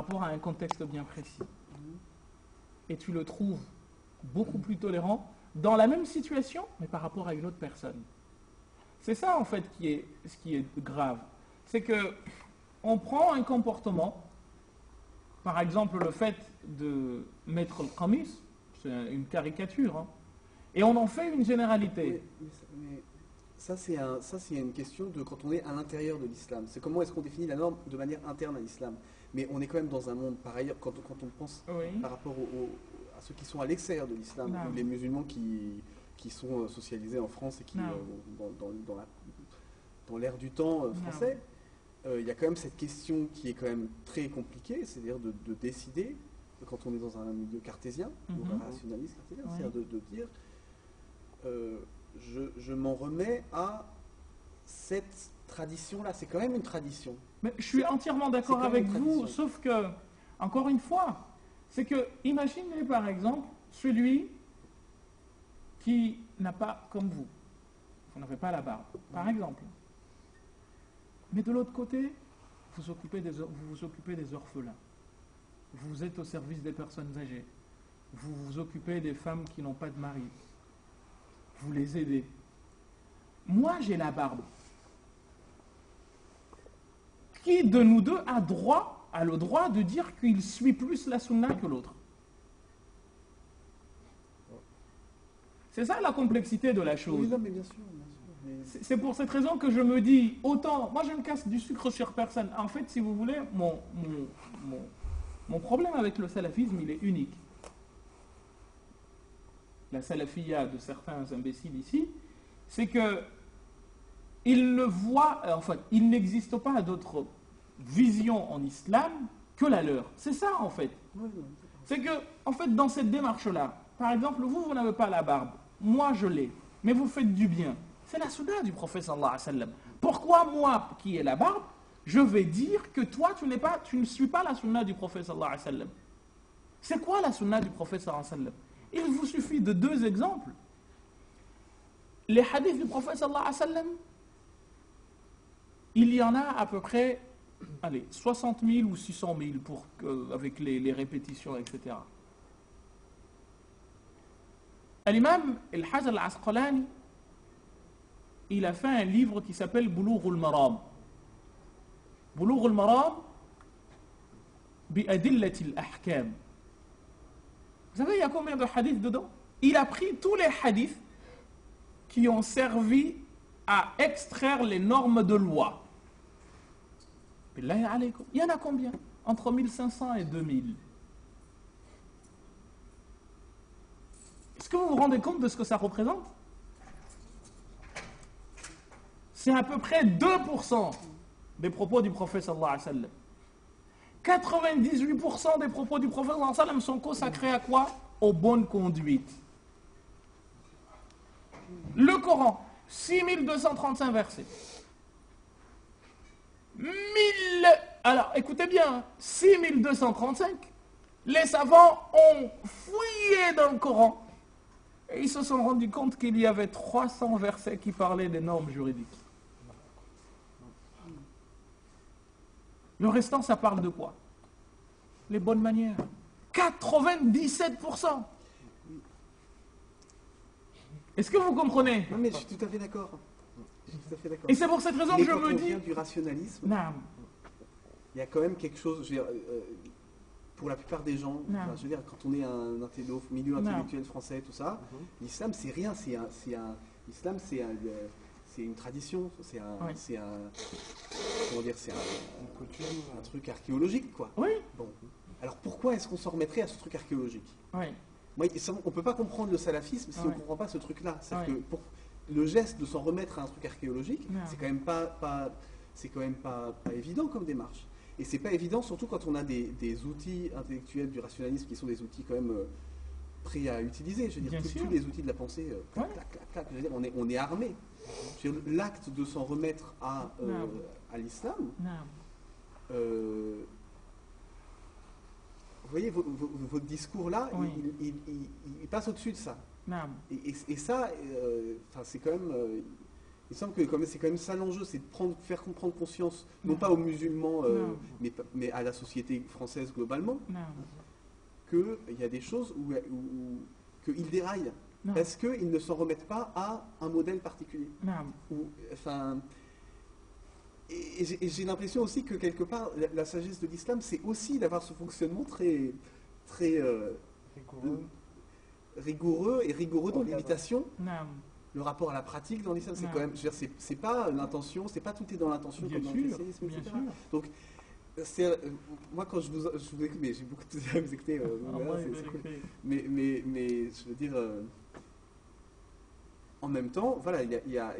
rapport à un contexte bien précis. Et tu le trouves beaucoup plus tolérant dans la même situation, mais par rapport à une autre personne. C'est ça, en fait, ce qui est grave. C'est que on prend un comportement, par exemple le fait de mettre le qamis, c'est une caricature, hein, et on en fait une généralité. Mais ça, c'est une question de quand on est à l'intérieur de l'islam. C'est comment est-ce qu'on définit la norme de manière interne à l'islam. Mais on est quand même dans un monde, par ailleurs, quand on pense Oui. par rapport à ceux qui sont à l'extérieur de l'islam, Non. ou les musulmans qui sont socialisés en France et qui, dans l'ère du temps français, il y a quand même cette question qui est quand même très compliquée, c'est-à-dire de décider, quand on est dans un milieu cartésien, ou un rationaliste cartésien, c'est-à-dire de dire je m'en remets à cette tradition-là. C'est quand même une tradition. Mais je suis entièrement d'accord avec vous, sauf que, encore une fois, c'est que, imaginez par exemple, celui qui n'a pas, comme vous n'avez pas la barbe, par exemple. Mais de l'autre côté, vous vous occupez des orphelins. Vous êtes au service des personnes âgées. Vous vous occupez des femmes qui n'ont pas de mari. Vous les aidez. Moi, j'ai la barbe. Qui de nous deux a le droit de dire qu'il suit plus la sunna que l'autre? C'est ça la complexité de la chose. Oui, non, mais bien sûr. Mais... C'est pour cette raison que je me dis, autant, moi je ne casse du sucre sur personne. En fait, si vous voulez, mon problème avec le salafisme, il est unique. La salafia de certains imbéciles ici, c'est que il n'existe pas d'autre vision en islam que la leur. C'est ça en fait. C'est que, en fait, dans cette démarche-là, par exemple, vous n'avez pas la barbe, moi je l'ai, mais vous faites du bien. C'est la sunna du prophète sallallahu alayhi wa sallam. Pourquoi moi, qui ai la barbe, je vais dire que toi, tu ne suis pas la sunna du prophète sallallahu alayhi wa sallam? C'est quoi la sunna du prophète sallallahu alayhi wa sallam? Il vous suffit de 2 exemples. Les hadiths du prophète sallallahu alayhi wa sallam, il y en a à peu près 60 000 ou 600 000 avec les répétitions, etc. L'imam Al-Hajar Al-Asqalani, il a fait un livre qui s'appelle Bulugh al-Maram. Bulugh al-Maram bi adillati al-ahkam. Vous savez, il y a combien de hadiths dedans? Il a pris tous les hadiths qui ont servi à extraire les normes de loi. Billahi alaykum. Il y en a combien? Entre 1500 et 2000. Est-ce que vous vous rendez compte de ce que ça représente? C'est à peu près 2% des propos du prophète sallallahu alayhi wa sallam. 98% des propos du prophète sallallahu alayhi wa sallam sont consacrés à quoi? Aux bonnes conduites. Le Coran, 6235 versets. Alors, écoutez bien, 6235, les savants ont fouillé dans le Coran et ils se sont rendus compte qu'il y avait 300 versets qui parlaient des normes juridiques. Le restant, ça parle de quoi? Les bonnes manières. 97%. Est-ce que vous comprenez? Non, mais je suis tout à fait d'accord. Et c'est pour cette raison que je me dis... Quand on vient du rationalisme, il y a quand même quelque chose, je veux dire, pour la plupart des gens, je veux dire, quand on est un milieu intellectuel français, tout ça, l'islam c'est rien, l'islam c'est une tradition, c'est comment dire, c'est un truc archéologique, quoi. Oui. Bon. Alors pourquoi est-ce qu'on s'en remettrait à ce truc archéologique? Oui. Moi, on ne peut pas comprendre le salafisme si on ne comprend pas ce truc-là. C'est-à-dire que le geste de s'en remettre à un truc archéologique, c'est quand même pas évident comme démarche. Et c'est pas évident, surtout quand on a des outils intellectuels du rationalisme qui sont des outils quand même prêts à utiliser. Je veux dire, tous les outils de la pensée, clac, clac, clac. Je veux dire, on est armé. L'acte de s'en remettre à l'islam, vous voyez, votre discours là, il passe au-dessus de ça. Et ça, c'est quand même, Il semble que c'est quand même ça l'enjeu, c'est de faire comprendre conscience, non pas aux musulmans, mais à la société française globalement, qu'il y a des choses qu'ils déraillent. Parce qu'ils ne s'en remettent pas à un modèle particulier. Et j'ai l'impression aussi que quelque part, la sagesse de l'islam, c'est aussi d'avoir ce fonctionnement très, très rigoureux dans l'imitation. Le rapport à la pratique dans l'islam, c'est quand même, je veux dire, c'est pas l'intention, c'est pas tout est dans l'intention comme dans le christianisme, etc. Donc, moi quand je vous écoute, mais j'ai beaucoup de plaisir à vous écouter, c'est cool. Mais je veux dire, en même temps, voilà, il y a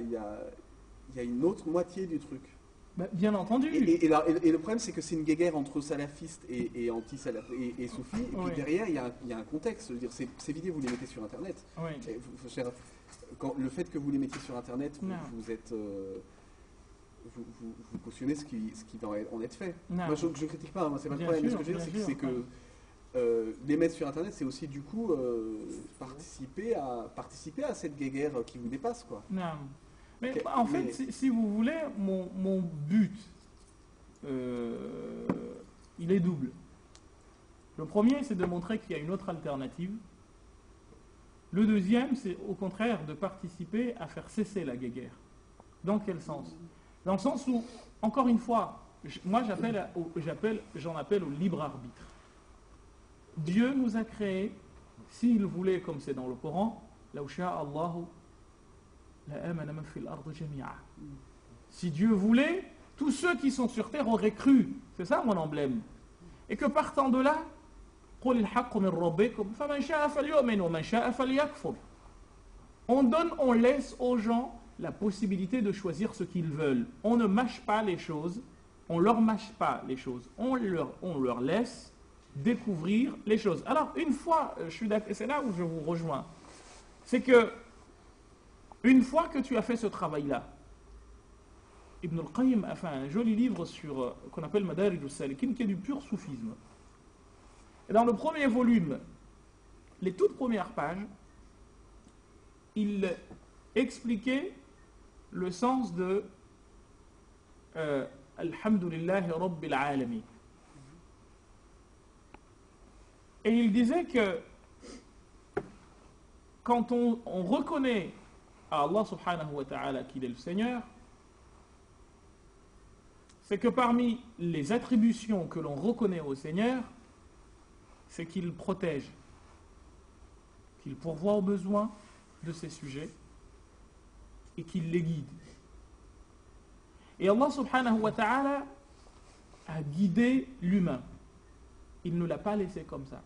une autre moitié du truc. Bien entendu. Et le problème, c'est que c'est une guéguerre entre salafistes et anti-salafistes et soufis. Et puis derrière, il y a un contexte. Je veux dire, ces vidéos, vous les mettez sur Internet. Le fait que vous les mettiez sur Internet, vous cautionnez ce qui va en être fait. Moi, je ne critique pas, c'est pas le problème. Mais ce que je veux dire, c'est que les mettre sur Internet, c'est aussi du coup participer à cette guéguerre qui vous dépasse, quoi. Mais en fait, si vous voulez, mon but, il est double. Le premier, c'est de montrer qu'il y a une autre alternative. Le deuxième, c'est au contraire de participer à faire cesser la guéguerre. Dans quel sens? Dans le sens où, encore une fois, moi j'en appelle au libre arbitre. Dieu nous a créés, s'il voulait, comme c'est dans le Coran, « Si Dieu voulait, tous ceux qui sont sur terre auraient cru. C'est ça mon emblème. Et que partant de là, on laisse aux gens la possibilité de choisir ce qu'ils veulent. On ne mâche pas les choses, on leur mâche pas les choses, on leur laisse découvrir les choses. Alors, une fois, c'est là où je vous rejoins, c'est que une fois que tu as fait ce travail-là, Ibn al-Qayyim a fait un joli livre qu'on appelle Madarij al-Salikin, qui est du pur soufisme. Et dans le premier volume, les toutes premières pages, il expliquait le sens de Alhamdulillahi Rabbil Alamin. Et il disait que quand on reconnaît à Allah subhanahu wa ta'ala qu'il est le Seigneur, c'est que parmi les attributions que l'on reconnaît au Seigneur, c'est qu'il protège, qu'il pourvoit aux besoins de ses sujets et qu'il les guide. Et Allah subhanahu wa ta'ala a guidé l'humain. Il ne l'a pas laissé comme ça.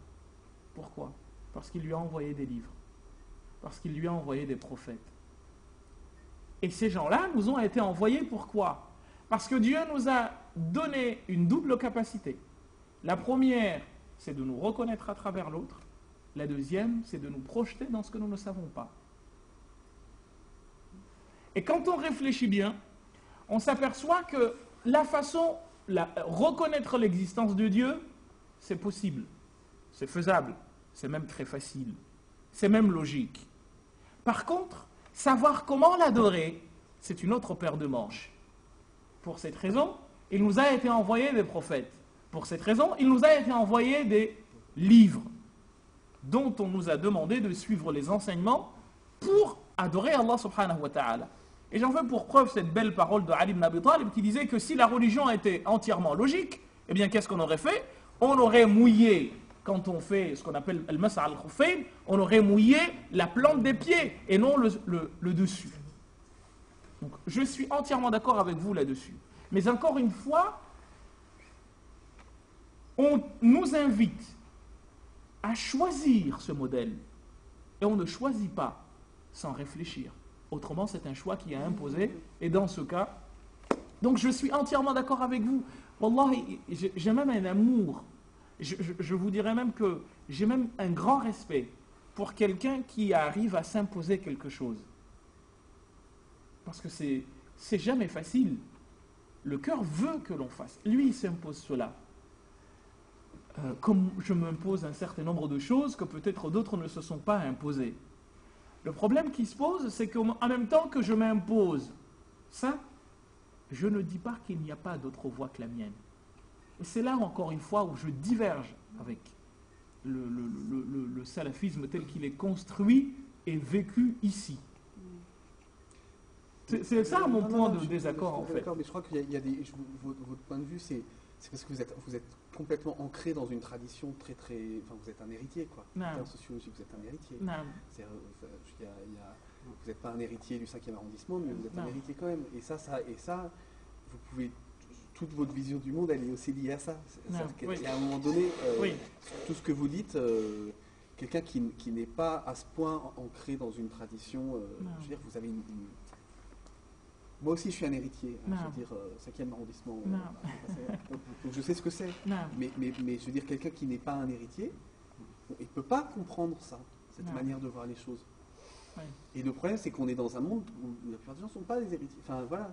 Pourquoi? Parce qu'il lui a envoyé des livres, parce qu'il lui a envoyé des prophètes. Et ces gens-là nous ont été envoyés pourquoi? Parce que Dieu nous a donné une double capacité. La première, c'est de nous reconnaître à travers l'autre. La deuxième, c'est de nous projeter dans ce que nous ne savons pas. Et quand on réfléchit bien, on s'aperçoit que reconnaître l'existence de Dieu, c'est possible, c'est faisable, c'est même très facile, c'est même logique. Par contre, savoir comment l'adorer, c'est une autre paire de manches. Pour cette raison, il nous a été envoyé des prophètes. Pour cette raison, il nous a été envoyé des livres dont on nous a demandé de suivre les enseignements pour adorer Allah subhanahu wa ta'ala. Et j'en veux pour preuve cette belle parole de Ali ibn Abi Talib qui disait que si la religion était entièrement logique, eh bien qu'est-ce qu'on aurait fait? On aurait mouillé, quand on fait ce qu'on appelle al-masa' al-khuffayn, on aurait mouillé la plante des pieds et non le dessus. Donc, je suis entièrement d'accord avec vous là-dessus. Mais encore une fois, on nous invite à choisir ce modèle. Et on ne choisit pas sans réfléchir. Autrement, c'est un choix qui est imposé. Et dans ce cas, donc je suis entièrement d'accord avec vous. Wallahi, j'ai même un amour. Je vous dirais même que j'ai même un grand respect pour quelqu'un qui arrive à s'imposer quelque chose. Parce que c'est jamais facile. Le cœur veut que l'on fasse. Lui, il s'impose cela. Comme je m'impose un certain nombre de choses que peut-être d'autres ne se sont pas imposées. Le problème qui se pose, c'est qu'en même temps que je m'impose Ça, je ne dis pas qu'il n'y a pas d'autre voie que la mienne. Et c'est là, encore une fois, où je diverge avec le salafisme tel qu'il est construit et vécu ici. C'est ça mon point de désaccord, en fait. D'accord, mais je crois qu'il y a des... Votre point de vue, c'est parce que vous êtes complètement ancré dans une tradition très... Enfin, vous êtes un héritier, quoi. En sociologie, vous êtes un héritier. Vous n'êtes pas un héritier du 5e arrondissement, mais vous êtes un héritier quand même. Et ça, vous pouvez... Toute votre vision du monde, elle est aussi liée à ça. Et à un moment donné, tout ce que vous dites, quelqu'un qui n'est pas à ce point ancré dans une tradition, je veux dire, vous avez une... Moi aussi, je suis un héritier, je veux dire, 5e arrondissement. Donc je sais ce que c'est. Mais je veux dire, quelqu'un qui n'est pas un héritier, il ne peut pas comprendre ça, cette manière de voir les choses. Et le problème, c'est qu'on est dans un monde où la plupart des gens ne sont pas des héritiers. Enfin, voilà.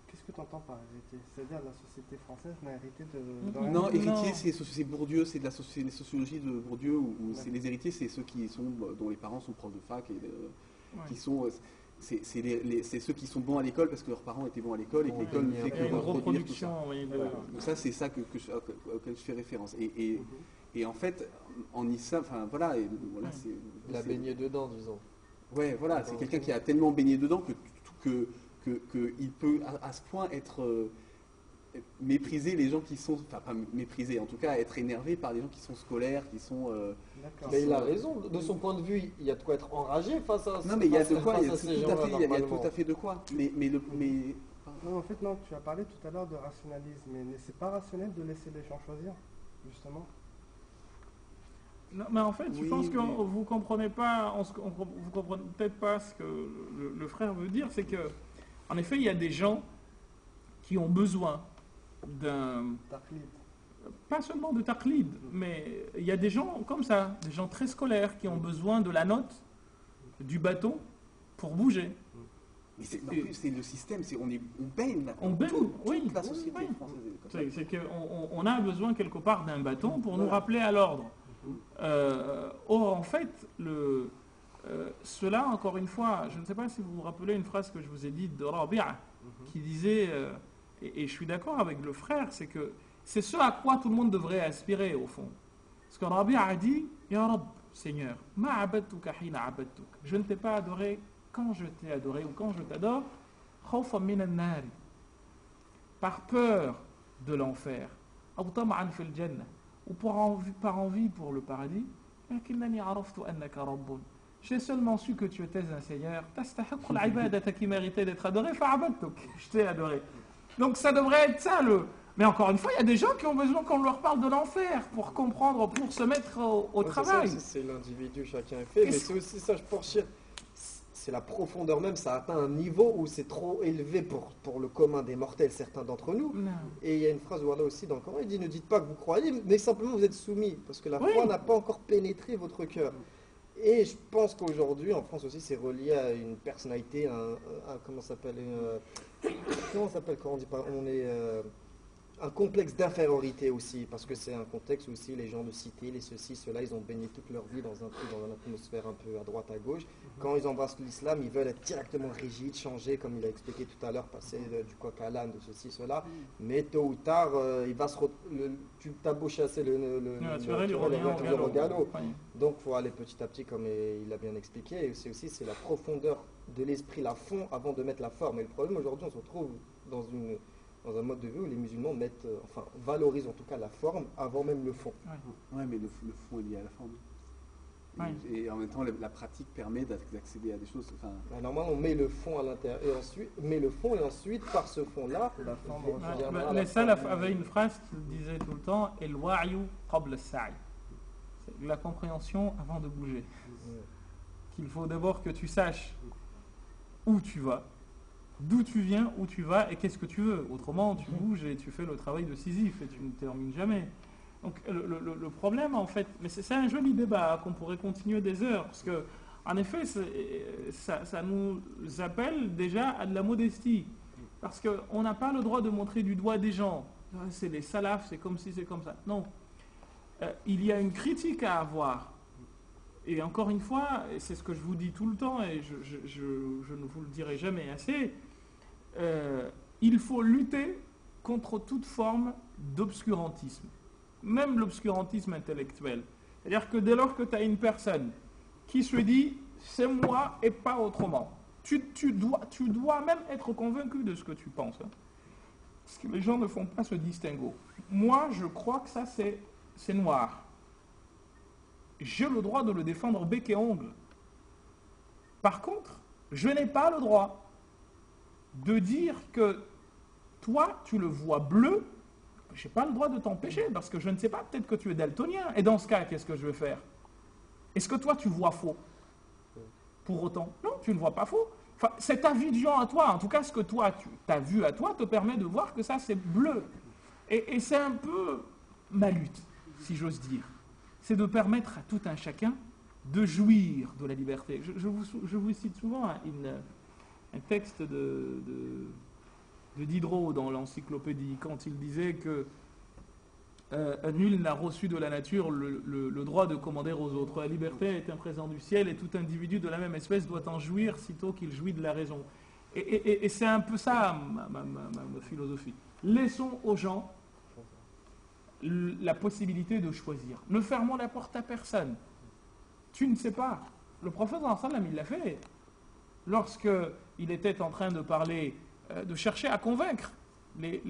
Qu'est-ce que tu entends par héritier? C'est-à-dire la société française n'a hérité de... Non, héritier, c'est Bourdieu, c'est la sociologie de Bourdieu, où les héritiers, c'est ceux dont les parents sont profs de fac, et qui sont... C'est ceux qui sont bons à l'école parce que leurs parents étaient bons à l'école et que l'école fait que reproduire tout ça. Donc ça, c'est ça auquel je fais référence. Et en fait, en islam, enfin voilà, il a baigné dedans, disons. Ouais, voilà, c'est quelqu'un qui a tellement baigné dedans qu'il peut à ce point être mépriser les gens qui sont, enfin pas mépriser, en tout cas être énervé par les gens qui sont scolaires, qui sont... mais il a raison, de son point de vue, il y a de quoi être enragé face à... Non mais il y a de quoi, il y a tout à fait de quoi. Non, en fait non, tu as parlé tout à l'heure de rationalisme, mais c'est pas rationnel de laisser les gens choisir, justement. Non, mais en fait, je pense que vous comprenez pas, vous comprenez peut-être pas ce que le frère veut dire, c'est que, en effet, il y a des gens qui ont besoin d'un... Pas seulement de taqlid, mais il y a des gens comme ça, des gens très scolaires qui ont besoin de la note, du bâton, pour bouger. C'est le système, on baigne là. On baigne, toute la société française. C'est qu'on a besoin quelque part d'un bâton pour nous rappeler à l'ordre. Or, en fait, cela, encore une fois, je ne sais pas si vous vous rappelez une phrase que je vous ai dite de Rabi'a, qui disait, et je suis d'accord avec le frère, c'est que c'est ce à quoi tout le monde devrait aspirer, au fond. Parce que Rabi'a a dit, Ya Rab, Seigneur, ma abadtuka hina abadtuk. Je ne t'ai pas adoré quand je t'ai adoré ou quand je t'adore, khawfan min an-nar, par peur de l'enfer, ou tam'an fil jannah, ou par envie pour le paradis. J'ai seulement su que tu étais un Seigneur, qui méritait d'être adoré, je t'ai adoré. Donc ça devrait être ça le... Mais encore une fois, il y a des gens qui ont besoin qu'on leur parle de l'enfer pour comprendre, pour se mettre au travail. C'est l'individu, chacun est fait, mais c'est aussi ça, je pense, c'est la profondeur même, ça atteint un niveau où c'est trop élevé pour le commun des mortels, certains d'entre nous. Non. Et il y a une phrase où Allah aussi dans le Coran, il dit, ne dites pas que vous croyez, mais simplement vous êtes soumis, parce que la foi n'a pas encore pénétré votre cœur. Et je pense qu'aujourd'hui, en France aussi, c'est relié à une personnalité, comment ça s'appelle quand on dit pas, un complexe d'infériorité aussi, parce que c'est un contexte où aussi les gens de cité, les ceci, ceux-là, ils ont baigné toute leur vie dans une atmosphère un peu à droite, à gauche. Quand ils embrassent l'islam, ils veulent être directement rigides, changer, comme il a expliqué tout à l'heure, passer du coq à l'âne, de ceci, cela. Mais tôt ou tard, il va tu t'as beau chasser le galop. Donc il faut aller petit à petit, comme il a bien expliqué. Et c'est la profondeur de l'esprit, la fond, avant de mettre la forme. Et le problème aujourd'hui, on se retrouve dans un mode de vie où les musulmans valorisent en tout cas la forme avant même le fond. Ouais, mais le fond est lié à la forme. Et en même temps, la pratique permet d'accéder à des choses. Normalement, on met le fond à l'intérieur et ensuite, par ce fond-là, la forme. Les salaf avaient une phrase qu'ils disaient tout le temps, El wa'yu qabla as-sa'i. C'est la compréhension avant de bouger. Qu'il faut d'abord que tu saches où tu vas, d'où tu viens, où tu vas et qu'est-ce que tu veux. Autrement, tu bouges et tu fais le travail de Sisyphe et tu ne termines jamais. Donc le problème, en fait, mais c'est un joli débat qu'on pourrait continuer des heures, parce que en effet, ça nous appelle déjà à de la modestie, parce qu'on n'a pas le droit de montrer du doigt des gens. C'est les salafs, c'est comme si, c'est comme ça. Non. Il y a une critique à avoir. et encore une fois, et c'est ce que je vous dis tout le temps, et je ne vous le dirai jamais assez, il faut lutter contre toute forme d'obscurantisme, même l'obscurantisme intellectuel. C'est-à-dire que dès lors que tu as une personne qui se dit « c'est moi et pas autrement », tu dois même être convaincu de ce que tu penses. Hein. Parce que les gens ne font pas ce distinguo. Moi, je crois que ça, c'est noir. J'ai le droit de le défendre bec et ongle. Par contre, je n'ai pas le droit de dire que toi, tu le vois bleu. Je n'ai pas le droit de t'empêcher parce que je ne sais pas, peut-être que tu es daltonien. Et dans ce cas, qu'est-ce que je vais faire? Est-ce que toi, tu vois faux? Pour autant, non, tu ne vois pas faux. Enfin, c'est ta vision à toi. En tout cas, ce que toi, tu as vu à toi te permet de voir que ça, c'est bleu. Et c'est un peu ma lutte, si j'ose dire. C'est de permettre à tout un chacun de jouir de la liberté. Je vous cite souvent un texte de Diderot dans l'encyclopédie, quand il disait que nul n'a reçu de la nature le droit de commander aux autres. La liberté est un présent du ciel et tout individu de la même espèce doit en jouir sitôt qu'il jouit de la raison. Et c'est un peu ça ma philosophie. Laissons aux gens la possibilité de choisir. Ne fermons la porte à personne. Tu ne sais pas. Le prophète sallam, il l'a fait. Lorsqu'il était en train de parler, de chercher à convaincre les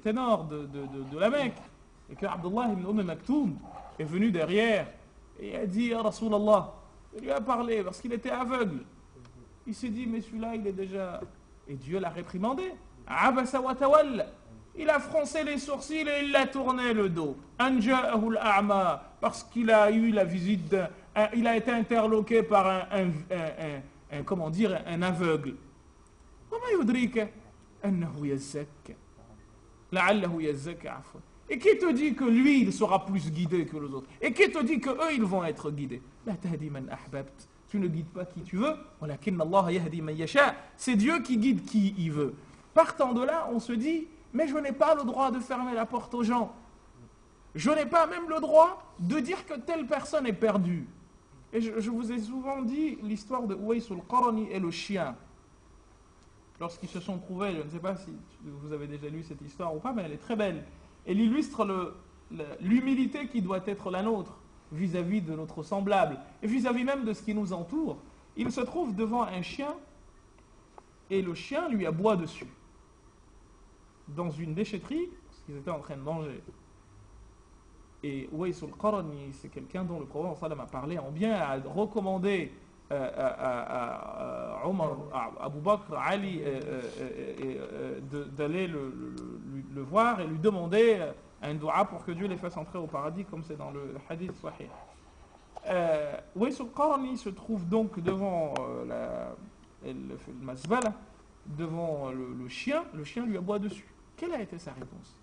ténors de la Mecque, et que Abdullah ibn Maktoum est venu derrière et a dit à Rasulallah, il lui a parlé parce qu'il était aveugle. Il s'est dit, mais celui-là, il est déjà... Et Dieu l'a réprimandé. Abasa wa tawalla. Il a froncé les sourcils et il a tourné le dos. Anja'ahul a'ma, parce qu'il a eu la visite il a été interloqué par comment dire, un aveugle. وما يدريك أنه يزكى لعله يزكى عفوا. Et qui te dit que lui, il sera plus guidé que les autres? Et qui te dit que eux, ils vont être guidés? لا تهدي من أحببت. Tu ne guides pas qui tu veux. ولكن الله يهدي من يشاء. C'est Dieu qui guide qui il veut. Partant de là, on se dit, mais je n'ai pas le droit de fermer la porte aux gens. Je n'ai pas même le droit de dire que telle personne est perdue. Et je vous ai souvent dit l'histoire de Uwais al-Qarani et le chien. Lorsqu'ils se sont trouvés, je ne sais pas si vous avez déjà lu cette histoire ou pas, mais elle est très belle. Elle illustre l'humilité qui doit être la nôtre vis-à-vis de notre semblable et vis-à-vis même de ce qui nous entoure. Il se trouve devant un chien et le chien lui aboie dessus. Dans une déchetterie, parce qu'ils étaient en train de manger. Et Uwais al-Qarani, c'est quelqu'un dont le prophète sallam a parlé en bien, a recommandé à Omar, à Abu Bakr, à Ali, d'aller le voir et lui demander un dua pour que Dieu les fasse entrer au paradis, comme c'est dans le hadith sahih. Uwais al-Qarani se trouve donc devant le masbala, devant le chien lui aboie dessus. Quelle a été sa réponse?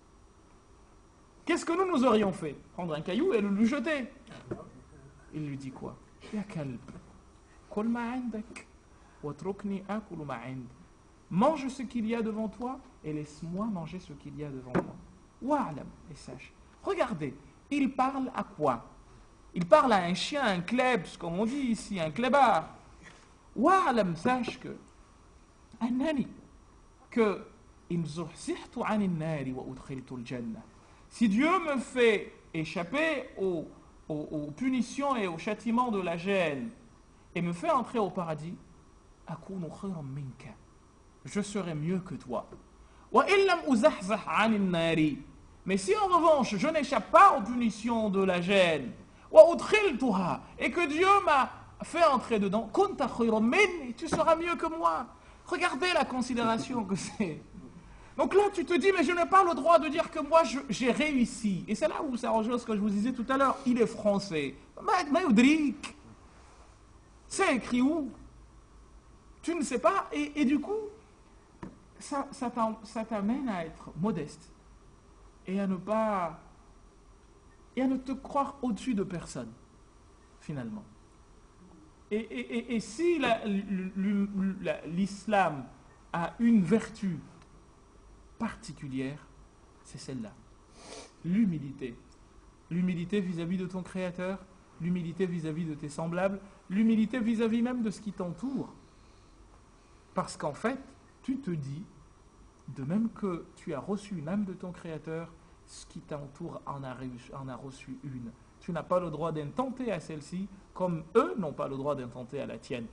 Qu'est-ce que nous aurions fait? Prendre un caillou et le lui jeter. Il lui dit quoi? Ya kalb, kul ma indak, watrukni akulu ma ind. Mange ce qu'il y a devant toi et laisse-moi manger ce qu'il y a devant moi. Wa'lam, et sache. Regardez, il parle à quoi? Il parle à un chien, un klebs, comme on dit ici, un klebard. Wa'lam, sache que annani, que si Dieu me fait échapper aux punitions et aux châtiments de la gêne et me fait entrer au paradis, je serai mieux que toi. Mais si en revanche je n'échappe pas aux punitions de la gêne et que Dieu m'a fait entrer dedans, tu seras mieux que moi. Regardez la considération que c'est. Donc là, tu te dis, mais je n'ai pas le droit de dire que moi, j'ai réussi. Et c'est là où ça rejoint ce que je vous disais tout à l'heure. Il est français. Maïoudrik. C'est écrit où? Tu ne sais pas. Et du coup, ça t'amène à être modeste. Et à ne pas... Et à ne te croire au-dessus de personne, finalement. Et si l'islam a une vertu particulière, c'est celle-là. L'humilité. L'humilité vis-à-vis de ton Créateur, l'humilité vis-à-vis de tes semblables, l'humilité vis-à-vis même de ce qui t'entoure. Parce qu'en fait, tu te dis, de même que tu as reçu une âme de ton Créateur, ce qui t'entoure en a reçu une. Tu n'as pas le droit d'intenter à celle-ci, comme eux n'ont pas le droit d'intenter à la tienne.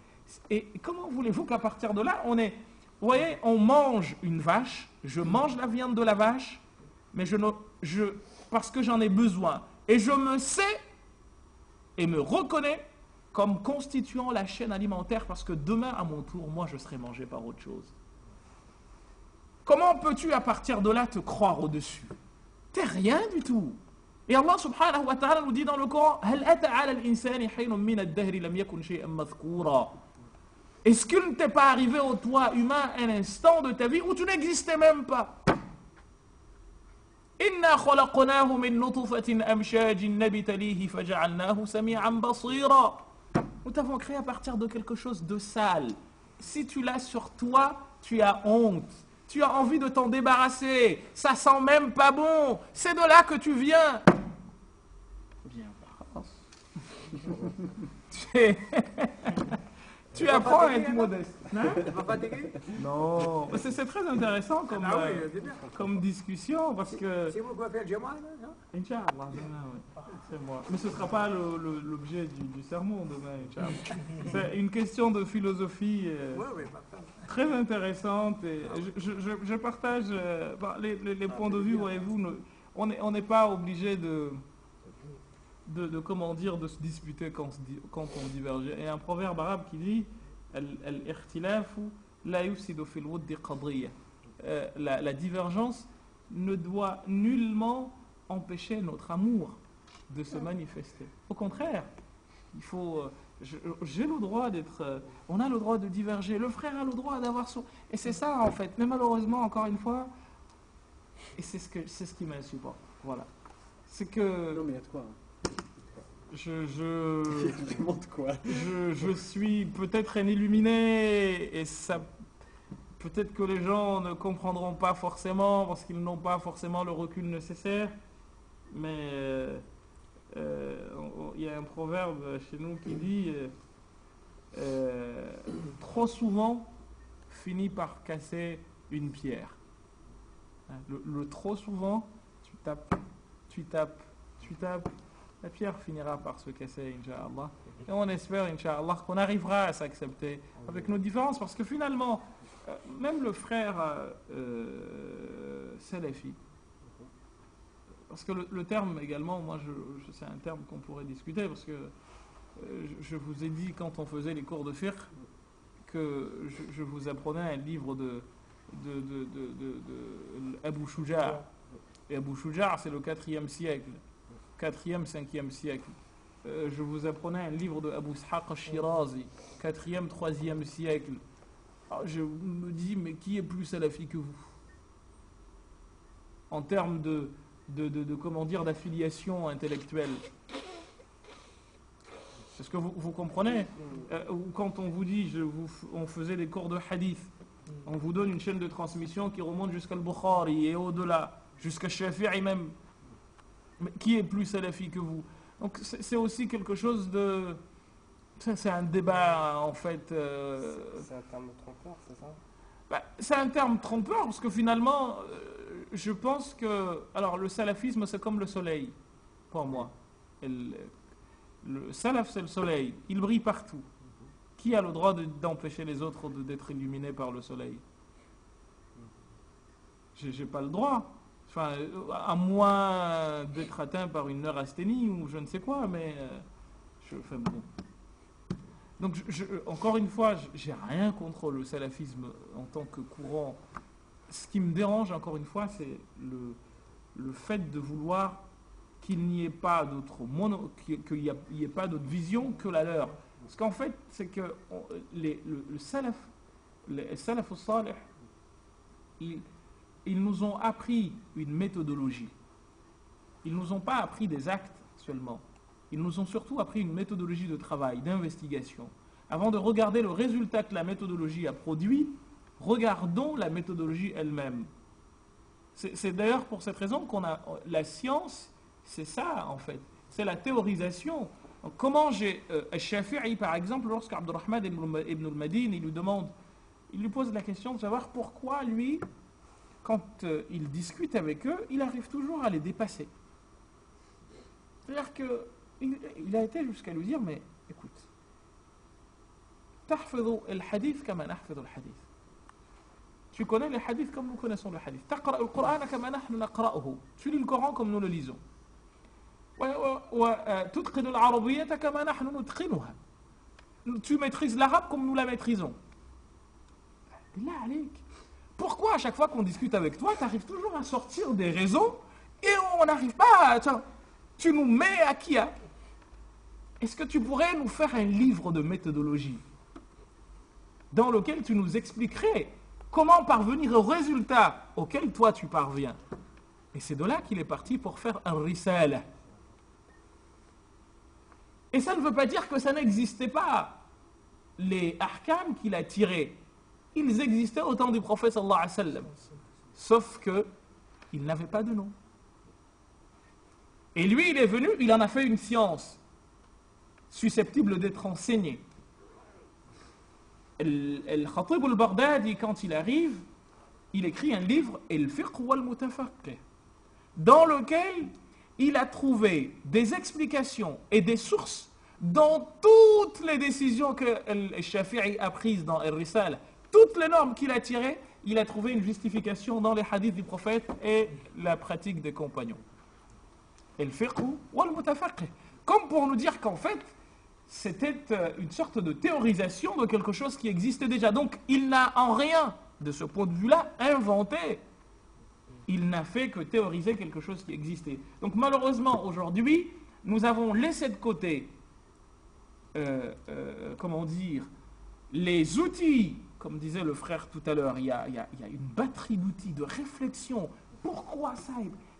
Et comment voulez-vous qu'à partir de là, vous voyez, on mange une vache, je mange la viande de la vache, mais parce que j'en ai besoin. Et je me sais et me reconnais comme constituant la chaîne alimentaire, parce que demain, à mon tour, moi, je serai mangé par autre chose. Comment peux-tu, à partir de là, te croire au-dessus? T'es rien du tout. Et Allah subhanahu wa ta'ala nous dit dans le Coran, هل أتى على الإنسان حين من الدهر لم يكن شيئا مذكورا. Est-ce qu'il ne t'est pas arrivé au toi humain un instant de ta vie où tu n'existais même pas? إنا خلقناه من نطفة أمشاج نبتليه فجعلناه سميعا بصيرا. Nous t'avons créé à partir de quelque chose de sale. Si tu l'as sur toi, tu as honte. Tu as envie de t'en débarrasser. Ça sent même pas bon. C'est de là que tu viens. Viens par Tu apprends à être modeste. Hein? Tu vas fatiguer? Non. C'est très intéressant comme discussion parce que... C'est vous qui faites le Jamal, non? Inch'Allah, demain, oui. C'est moi. Mais ce ne sera pas l'objet du sermon demain, Inch'Allah. C'est une question de philosophie très intéressante. Et je partage les points de vue, voyez-vous. On n'est pas obligé de comment dire, de se disputer quand on diverge. Il y a un proverbe arabe qui dit al-ikhtilafu la yusidu fil wuddi qadriya. La divergence ne doit nullement empêcher notre amour de se manifester. Au contraire, il faut j'ai le droit d'être on a le droit de diverger, le frère a le droit d'avoir son, et c'est ça en fait. Mais malheureusement, encore une fois, et c'est ce qui m'insupporte. Voilà. C'est que non mais il y a de quoi. Je suis peut-être un illuminé et ça, peut-être que les gens ne comprendront pas forcément parce qu'ils n'ont pas forcément le recul nécessaire. Mais il y a un proverbe chez nous qui dit trop souvent finit par casser une pierre. Le trop souvent, tu tapes. La pierre finira par se casser, Inch'Allah. Et on espère, Inch'Allah, qu'on arrivera à s'accepter avec nos différences. Parce que finalement, même le frère salafi, parce que le terme également, moi, c'est un terme qu'on pourrait discuter, parce que je vous ai dit, quand on faisait les cours de fiqh, que je vous apprenais un livre de Abu Shuja'. Et Abu Shuja', c'est le 4e siècle. 4e, 5e siècle. Je vous apprenais un livre de Abu Ishaq al-Shirazi, 4e, 3e siècle. Alors je me dis, mais qui est plus salafi que vous? En termes de comment dire, d'affiliation intellectuelle. Est-ce que vous comprenez? Quand on vous dit, on faisait des cours de hadith, on vous donne une chaîne de transmission qui remonte jusqu'à Al-Bukhari et au-delà, jusqu'à Shafi'i même. Mais qui est plus salafi que vous? Donc c'est aussi quelque chose de... C'est un débat en fait... C'est un terme trompeur, c'est ça? C'est un terme trompeur parce que finalement, je pense que... Alors le salafisme c'est comme le soleil, pour moi. Le salaf c'est le soleil, il brille partout. Qui a le droit d'empêcher les autres d'être illuminés par le soleil? J'ai pas le droit. Enfin, à moins d'être atteint par une neurasthénie ou je ne sais quoi, mais bon. Donc, encore une fois, j'ai rien contre le salafisme en tant que courant. Ce qui me dérange, encore une fois, c'est le fait de vouloir qu'il n'y ait pas d'autre qu'il n'y ait pas d'autre vision que la leur. Parce qu'en fait, c'est que le salaf al-salih, ils nous ont appris une méthodologie. Ils ne nous ont pas appris des actes seulement. Ils nous ont surtout appris une méthodologie de travail, d'investigation. Avant de regarder le résultat que la méthodologie a produit, regardons la méthodologie elle-même. C'est d'ailleurs pour cette raison qu'on a... La science, c'est ça en fait. C'est la théorisation. Donc, comment j'ai Al-Shafi'i, par exemple, lorsque Abdurrahman ibn al-Madini il lui pose la question de savoir pourquoi lui, quand il discute avec eux, il arrive toujours à les dépasser. C'est-à-dire qu'il a été jusqu'à lui dire, mais écoute, تحفظ الحديث كما نحفظ الحديث. Tu connais les hadiths comme nous connaissons le hadith. تقرأ القرآن كما نحن نقرأه. Tu lis le Coran comme nous le lisons. وتتقن العربية كما نحن نتقنها. Tu maîtrises l'arabe comme nous la maîtrisons. Billah عليك. Pourquoi à chaque fois qu'on discute avec toi, tu arrives toujours à sortir des raisons et on n'arrive pas à... Tu nous mets à qui? Est-ce que tu pourrais nous faire un livre de méthodologie dans lequel tu nous expliquerais comment parvenir au résultat auquel toi tu parviens? Et c'est de là qu'il est parti pour faire un risala. Et ça ne veut pas dire que ça n'existait pas. Les ahkam qu'il a tirés, ils existaient au temps du prophète sallallahu alayhi wa sallam. Sauf qu'ils n'avaient pas de nom. Et lui, il est venu, il en a fait une science susceptible d'être enseignée. Al-Khatib al-Baghdadi, quand il arrive, il écrit un livre, Al-Fiqh wal-Mutafaqih, dans lequel il a trouvé des explications et des sources dans toutes les décisions que Al-Shafi'i a prises dans Al-Risala. Toutes les normes qu'il a tirées, il a trouvé une justification dans les hadiths du prophète et la pratique des compagnons. Al-Fiqh wal-Mutafaqih. Comme pour nous dire qu'en fait, c'était une sorte de théorisation de quelque chose qui existait déjà. Donc, il n'a en rien, de ce point de vue-là, inventé. Il n'a fait que théoriser quelque chose qui existait. Donc, malheureusement, aujourd'hui, nous avons laissé de côté, comment dire, les outils, comme disait le frère tout à l'heure, il y a une batterie d'outils, de réflexion. Pourquoi ça?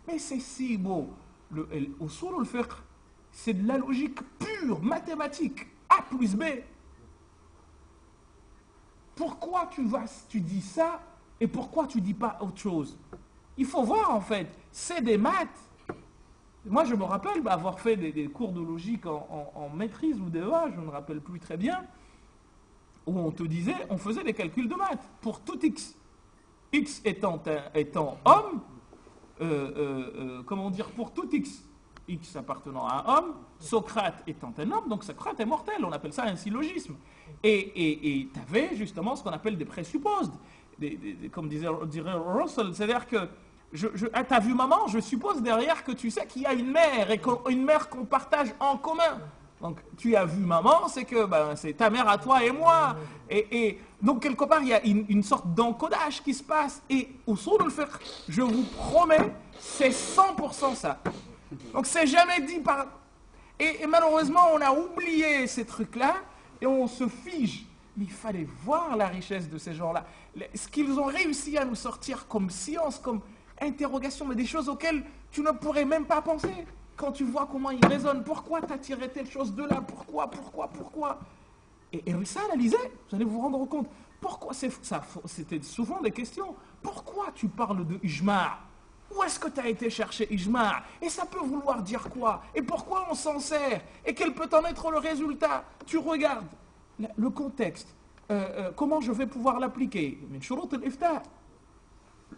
Mais c'est si beau. Au usul al-fiqh, c'est de la logique pure, mathématique, A plus B. Pourquoi tu dis ça et pourquoi tu dis pas autre chose? Il faut voir en fait, c'est des maths. Moi je me rappelle avoir fait des cours de logique en maîtrise ou DEA, je ne me rappelle plus très bien, où on te disait, on faisait des calculs de maths pour tout x. X étant homme, comment dire, pour tout x. X appartenant à un homme, Socrate étant un homme, donc Socrate est mortel, on appelle ça un syllogisme. Et tu avais justement ce qu'on appelle des présupposés, comme dirait Russell, c'est-à-dire que tu as vu maman, je suppose derrière que tu sais qu'il y a une mère, et une mère qu'on partage en commun. Donc tu as vu maman, c'est que c'est ta mère à toi et moi. Et donc quelque part, il y a une sorte d'encodage qui se passe. Et usul al-fiqh, je vous promets, c'est 100% ça. Donc c'est jamais dit par... Et malheureusement, on a oublié ces trucs-là et on se fige. Mais il fallait voir la richesse de ces gens-là. Ce qu'ils ont réussi à nous sortir comme science, comme interrogation, mais des choses auxquelles tu ne pourrais même pas penser. Quand tu vois comment ils raisonnent, pourquoi tu as tiré telle chose de là, pourquoi Et Risala lisait, vous allez vous rendre compte. Pourquoi c'était souvent des questions. Pourquoi tu parles de ijma'? Où est-ce que tu as été chercher ijma'? Et ça peut vouloir dire quoi? Et pourquoi on s'en sert? Et quel peut en être le résultat? Tu regardes le contexte. Comment je vais pouvoir l'appliquer?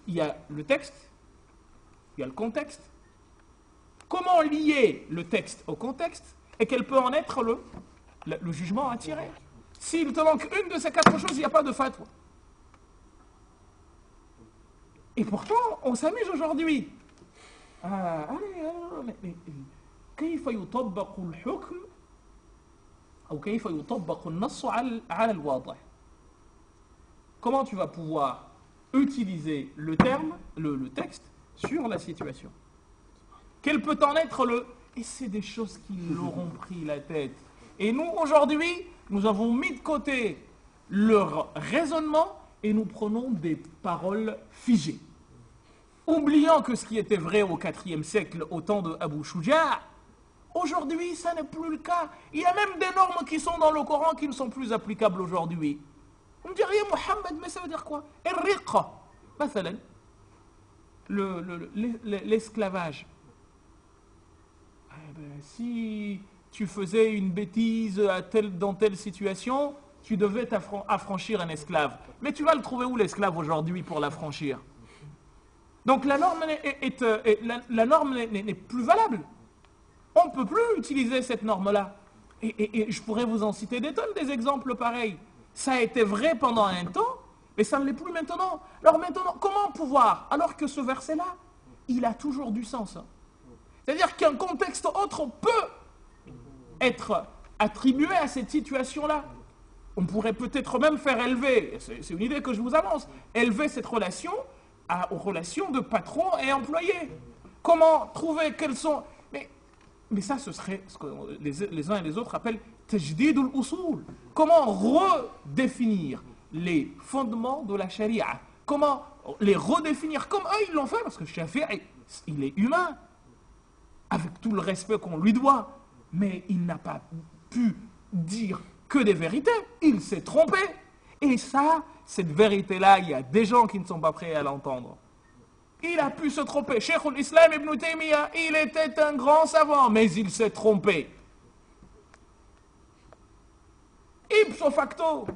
Il y a le texte, il y a le contexte. Comment lier le texte au contexte? Et quel peut en être le jugement à tirer? S'il te manque une de ces quatre choses, il n'y a pas de fatwa. Et pourtant, on s'amuse aujourd'hui. كيف يطبق الحكم أو كيف يطبق النص على الواضح? Comment tu vas pouvoir utiliser le terme, le texte, sur la situation? Quel peut en être Et c'est des choses qui leur ont pris la tête. Et nous, aujourd'hui, nous avons mis de côté leur raisonnement et nous prenons des paroles figées. Oubliant que ce qui était vrai au IVe siècle, au temps de Abu Shuja', aujourd'hui, ça n'est plus le cas. Il y a même des normes qui sont dans le Coran qui ne sont plus applicables aujourd'hui. On me dirait Mohammed, mais ça veut dire quoi? Al-riqa, mathalan, l'esclavage. Si tu faisais une bêtise dans telle situation, tu devais affranchir un esclave. Mais tu vas le trouver où l'esclave aujourd'hui pour l'affranchir? Donc la norme n'est plus valable. On ne peut plus utiliser cette norme-là. Et je pourrais vous en citer des tonnes des exemples pareils. Ça a été vrai pendant un temps, mais ça ne l'est plus maintenant. Alors maintenant, comment pouvoir, alors que ce verset-là, il a toujours du sens. C'est-à-dire qu'un contexte autre peut être attribué à cette situation-là. On pourrait peut-être même faire élever, c'est une idée que je vous avance, élever cette relation aux relations de patron et employé. Comment trouver quels sont... Mais ça, ce serait ce que les uns et les autres appellent tajdid al-usul. Comment redéfinir les fondements de la charia? Comment les redéfinir comme eux ils l'ont fait? Parce que Shafi'i, il est humain, avec tout le respect qu'on lui doit, mais il n'a pas pu dire que des vérités. Il s'est trompé. Et ça, cette vérité-là, il y a des gens qui ne sont pas prêts à l'entendre. Il a pu se tromper. Cheikh al-Islam Ibn Taymiyyah, il était un grand savant, mais il s'est trompé. Ipso facto,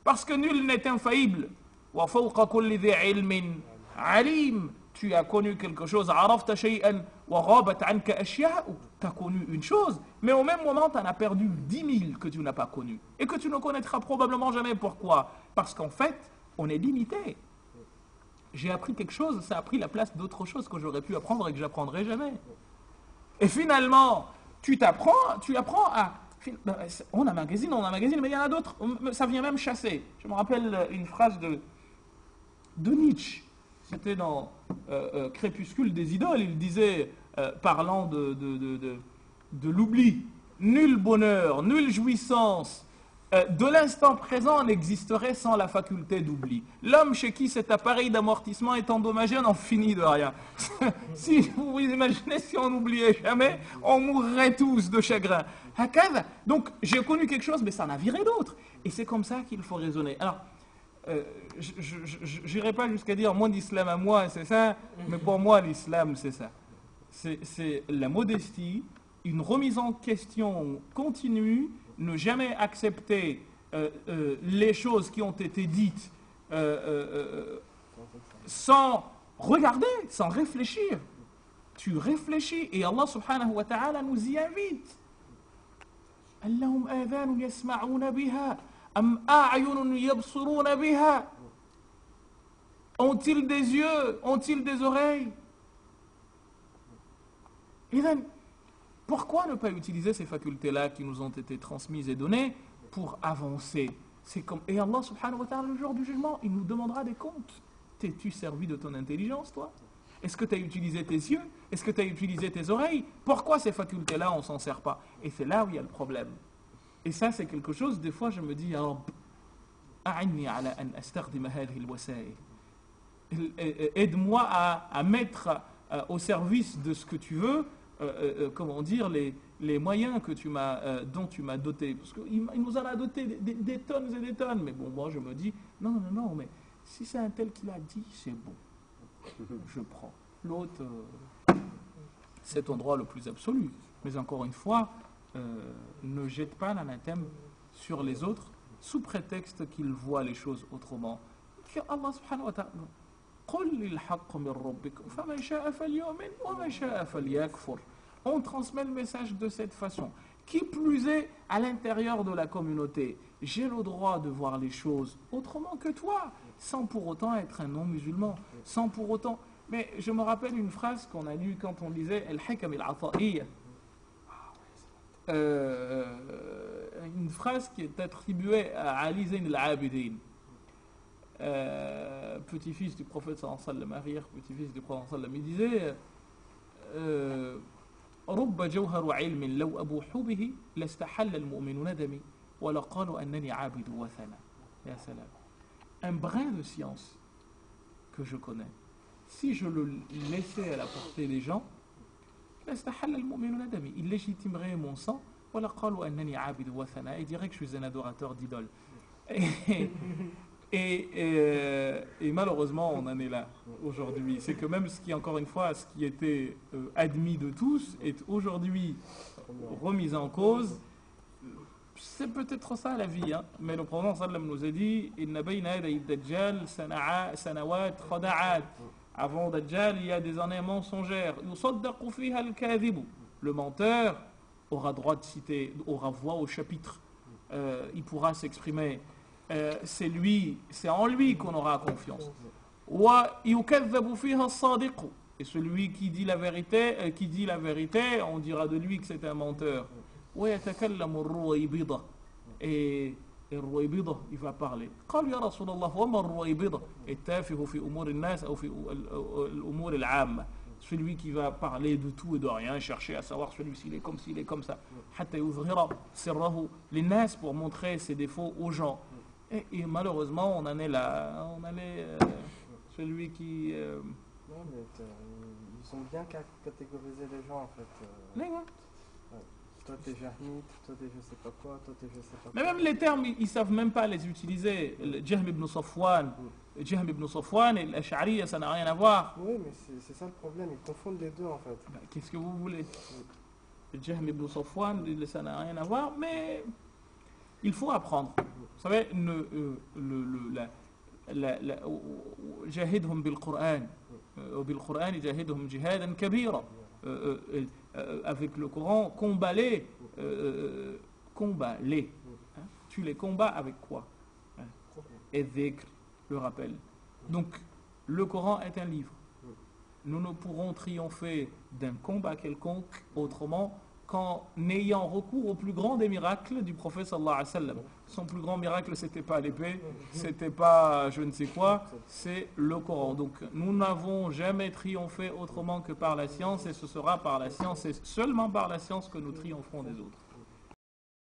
parce que nul n'est infaillible. Wa fawqa kulli dhi ilmin alim. Tu as connu quelque chose, arafta shay'an wa ghabat anka ashya'u. Tu as connu une chose, mais au même moment, tu en as perdu 10 000 que tu n'as pas connu. Et que tu ne connaîtras probablement jamais. Pourquoi? Parce qu'en fait, on est limité. J'ai appris quelque chose, ça a pris la place d'autres choses que j'aurais pu apprendre et que j'apprendrai jamais. Et finalement, tu apprends à... On a magazine, mais il y en a d'autres, ça vient même chasser. Je me rappelle une phrase de Nietzsche. C'était dans Crépuscule des idoles, il disait, parlant de l'oubli, nul bonheur, nulle jouissance de l'instant présent n'existerait sans la faculté d'oubli. L'homme chez qui cet appareil d'amortissement est endommagé n'en finit de rien. Si vous vous imaginez, si on n'oubliait jamais, on mourrait tous de chagrin. Donc j'ai connu quelque chose, mais ça en a viré d'autres. Et c'est comme ça qu'il faut raisonner. Alors, je n'irai pas jusqu'à dire mon islam à moi, c'est ça, mais pour moi, l'islam, c'est ça. C'est la modestie, une remise en question continue, ne jamais accepter les choses qui ont été dites sans regarder, sans réfléchir. Tu réfléchis et Allah subhanahu wa ta'ala nous y invite. Allahum adhan yasma'una biha am a'yunun yabsuruna biha. Ont-ils des yeux? Ont-ils des oreilles? Et then, pourquoi ne pas utiliser ces facultés-là qui nous ont été transmises et données pour avancer? Et Allah subhanahu wa ta'ala, le jour du jugement, il nous demandera des comptes. T'es-tu servi de ton intelligence, toi? Est-ce que tu as utilisé tes yeux? Est-ce que tu as utilisé tes oreilles? Pourquoi ces facultés-là, on ne s'en sert pas? Et c'est là où il y a le problème. Et ça, c'est quelque chose, des fois, je me dis, aide-moi à mettre au service de ce que tu veux, comment dire, les moyens que dont tu m'as doté. Parce qu'il nous en a doté des tonnes et des tonnes. Mais bon, moi, je me dis, non, mais si c'est un tel qui l'a dit, c'est bon. Je prends. L'autre, c'est ton droit le plus absolu. Mais encore une fois, ne jette pas l'anathème sur les autres sous prétexte qu'ils voient les choses autrement. Allah subhanahu wa ta'ala on transmet le message de cette façon. Qui plus est, à l'intérieur de la communauté, j'ai le droit de voir les choses autrement que toi, sans pour autant être un non-musulman, sans pour autant... Mais je me rappelle une phrase qu'on a lue quand on lisait Al-Hikam al-Ata'iyya. Une phrase qui est attribuée à Ali Zayn al-Abidin, petit-fils du prophète sallallahu alayhi wa sallam, arrière-petit-fils du prophète sallallahu alayhi wa sallam, il disait رب جوهر علم لو أبوحوا به لاستحل المؤمنون دمي ولقالوا أنني عابد وثنا. يا سلام. Un brin de science que je connais, si je le laissais à la portée des gens, لاستحل المؤمنون دمي, il légitimerait mon sang ولقالوا أنني عابد وثنا, et dirait que je suis un adorateur d'idoles. Et malheureusement, on en est là aujourd'hui. C'est que même ce qui, encore une fois, ce qui était admis de tous est aujourd'hui remis en cause. C'est peut-être ça la vie, hein? Mais le prophète sallam nous a dit Inna bayna yaday Dajjal sanawat khada'at. Avant Dajjal, il y a des années mensongères. Yusaddaqu fiha al-kadhibu. Le menteur aura droit de citer, aura voix au chapitre. Il pourra s'exprimer. C'est en lui qu'on aura confiance. Wa yukadhabu fiha as-sadiqu. Et celui qui dit la vérité, on dira de lui que c'est un menteur. ويتكلم الرويبضة et الرويبضة il va parler قال يا رسول الله وما الرويبضة التافه في أمور الناس أو في الأمور العامة celui qui va parler de tout et de rien chercher à savoir celui-ci il est comme ci il est comme ça حتى يظهر سره للناس pour montrer ses défauts aux gens et malheureusement on en est là celui qui non mais ils ont bien catégorisé les gens en fait toi t'es jahmite, toi t'es je sais pas quoi, toi t'es je sais pas quoi. Mais même les termes, ils savent même pas les utiliser. Jahm ibn Safwan et l'Ash'ariya, ça n'a rien à voir. Oui, mais c'est ça le problème, ils confondent les deux en fait. Qu'est-ce que vous voulez? Jahm ibn Safwan, ça n'a rien à voir, mais il faut apprendre. Vous savez, جاهدهم بالقرآن وبالقرآن جاهدهم جهادا كبيرا. Avec le Coran, combat-les. Hein? Tu les combats avec quoi? Hein? Et dhikr, le rappel. Donc, le Coran est un livre. Nous ne pourrons triompher d'un combat quelconque autrement qu'en ayant recours au plus grand des miracles du prophète sallallahu alayhi wa sallam. Son plus grand miracle, c'était pas l'épée, c'était pas je ne sais quoi, c'est le Coran. Donc nous n'avons jamais triomphé autrement que par la science, et ce sera par la science, et seulement par la science que nous triompherons des autres.